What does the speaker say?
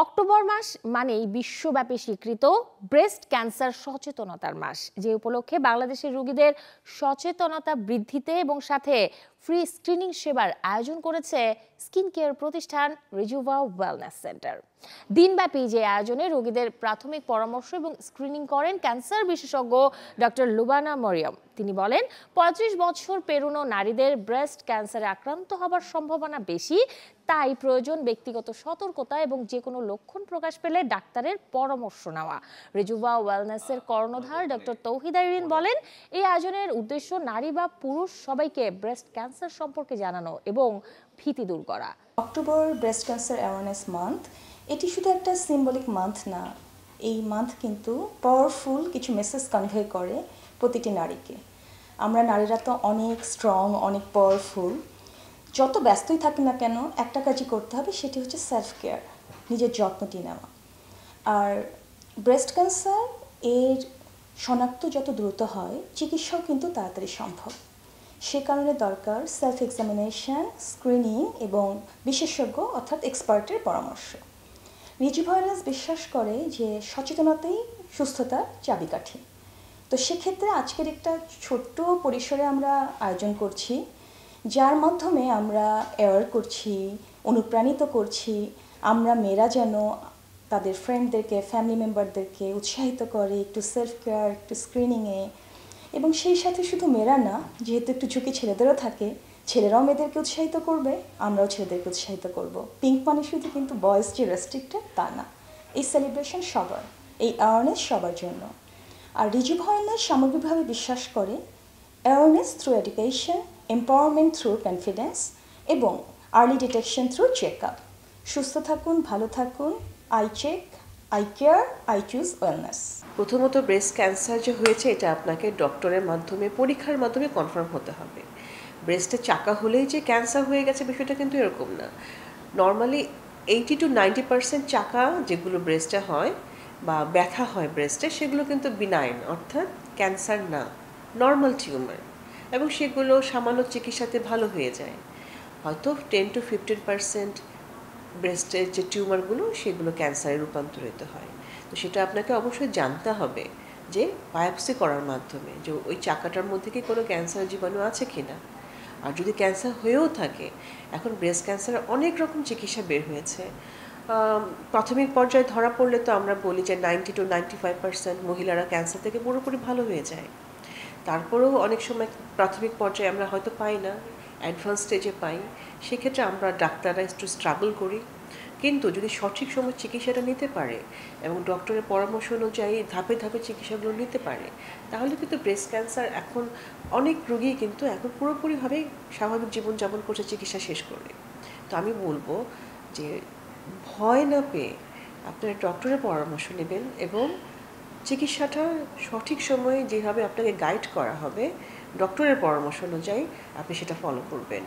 October মাস মানেই বিশ্বব্যাপী স্বীকৃত ব্রেস্ট ক্যান্সার সচেতনতার মাস, যে উপলক্ষে বাংলাদেশের রোগীদের সচেতনতা বৃদ্ধিতে এবং সাথে ফ্রি স্ক্রিনিং সেবার আয়োজন করেছে স্কিন কেয়ার প্রতিষ্ঠান রিজুভা ওয়েলনেস সেন্টার। দিনব্যাপী যে আয়োজনে রোগীদের প্রাথমিক পরামর্শ এবং স্ক্রিনিং করেন ক্যান্সার বিশেষজ্ঞ ডক্টর লুবানা মরিয়ম। তিনি বলেন, ৩৫ বছর পেরোনো নারীদের ব্রেস্ট ক্যান্সারে আক্রান্ত হবার সম্ভাবনা বেশি, তাই প্রয়োজন ব্যক্তিগত সতর্কতা এবং যে কোনো লক্ষণ প্রকাশ পেলে ডাক্তারের পরামর্শ নেওয়া। রিজুভা ওয়েলনেসের কর্ণধার ডক্টর তৌহিদা ইরিন বলেন, এই আয়োজনের উদ্দেশ্য নারী বা পুরুষ সবাইকে ব্রেস্ট ক্যান্সার সম্পর্কে জানানো এবং ভীতি দূর করা। October breast cancer awareness month, এটি শুধু একটা সিম্বলিক মান্থ না, এই মান্থ কিন্তু পাওয়ারফুল কিছু মেসেজ কনভে করে প্রতিটি নারীকে। আমরা নারীরা তো অনেক স্ট্রং, অনেক পাওয়ারফুল। যত ব্যস্তই থাকি না কেন, একটা কাজই করতে হবে, সেটি হচ্ছে সেলফ কেয়ার, নিজের যত্নটি নেওয়া। আর ব্রেস্ট ক্যান্সার এর শনাক্ত যত দ্রুত হয়, চিকিৎসাও কিন্তু তাড়াতাড়ি সম্ভব। সে কারণে দরকার সেলফ এক্সামিনেশন, স্ক্রিনিং এবং বিশেষজ্ঞ অর্থাৎ এক্সপার্টের পরামর্শ। রিজুভা ওয়েলনেস বিশ্বাস করে যে সচেতনতাই সুস্থতার চাবিকাঠি। তো সেক্ষেত্রে আজকের একটা ছোট্ট পরিসরে আমরা আয়োজন করছি, যার মাধ্যমে আমরা অ্যাওয়ার করছি, অনুপ্রাণিত করছি আমরা মেয়েরা যেন তাদের ফ্রেন্ডদেরকে, ফ্যামিলি মেম্বারদেরকে উৎসাহিত করে একটু সেলফ কেয়ার, একটু স্ক্রিনিংয়ে। এবং সেই সাথে শুধু মেয়েরা না, যেহেতু একটু ঝুঁকি ছেলেদেরও থাকে, ছেলেরাও মেয়েদেরকে উৎসাহিত করবে, আমরাও ছেলেদেরকে উৎসাহিত করব। পিঙ্ক মানে শুধু কিন্তু বয়েজ যে রেস্ট্রিক্টেড তা না, এই সেলিব্রেশন সবার, এই অ্যাওয়ারনেস সবার জন্য। আর রিজুভা ওয়েলনেস সামগ্রিকভাবে বিশ্বাস করে awareness through education, empowerment through confidence এবং early detection through check up. সুস্থ থাকুন, ভালো থাকুন, I check, I care, I choose wellness. প্রথমত ব্রেস্ট ক্যান্সার যে হয়েছে এটা আপনাকে ডক্টরের মাধ্যমে, পরীক্ষার মাধ্যমে কনফার্ম হতে হবে। ব্রেস্টে চাকা হলেই যে ক্যান্সার হয়ে গেছে বিষয়টা কিন্তু এরকম না। নর্মালি 80 to 90% চাকা যেগুলো ব্রেস্টে হয় বা ব্যথা হয় ব্রেস্টে, সেগুলো কিন্তু বিনাইন, অর্থাৎ ক্যান্সার না, নর্মাল টিউমার, এবং সেগুলো সামান্য চিকিৎসাতে ভালো হয়ে যায়। হয়তো 10 to 15% ব্রেস্টের যে টিউমারগুলো সেগুলো ক্যান্সারে রূপান্তরিত হয়। তো সেটা আপনাকে অবশ্যই জানতে হবে যে বায়োপসি করার মাধ্যমে যে ওই চাকাটার মধ্যে কি কোনো ক্যান্সার জীবাণু আছে কি না। আর যদি ক্যান্সার হয়েও থাকে, এখন ব্রেস্ট ক্যান্সারের অনেক রকম চিকিৎসা বের হয়েছে। প্রাথমিক পর্যায়ে ধরা পড়লে তো আমরা বলি যে 90 to 95% মহিলারা ক্যান্সার থেকে পুরোপুরি ভালো হয়ে যায়। তারপরেও অনেক সময় প্রাথমিক পর্যায়ে আমরা হয়তো পাই না, অ্যাডভান্স স্টেজে পাই। সেক্ষেত্রে আমরা ডাক্তাররা একটু স্ট্রাগল করি, কিন্তু যদি সঠিক সময় চিকিৎসাটা নিতে পারে এবং ডক্টরের পরামর্শ অনুযায়ী ধাপে ধাপে চিকিৎসাগুলো নিতে পারে, তাহলে কিন্তু ব্রেস্ট ক্যান্সার এখন অনেক রোগী কিন্তু এখন পুরোপুরিভাবেই স্বাভাবিক জীবনযাপন করছে চিকিৎসা শেষ করে। তো আমি বলবো যে ভয় না পেয়ে আপনারা ডক্টরের পরামর্শ নেবেন এবং চিকিৎসাটা সঠিক সময়ে যেভাবে আপনাকে গাইড করা হবে ডক্টরের পরামর্শ অনুযায়ী আপনি সেটা ফলো করবেন।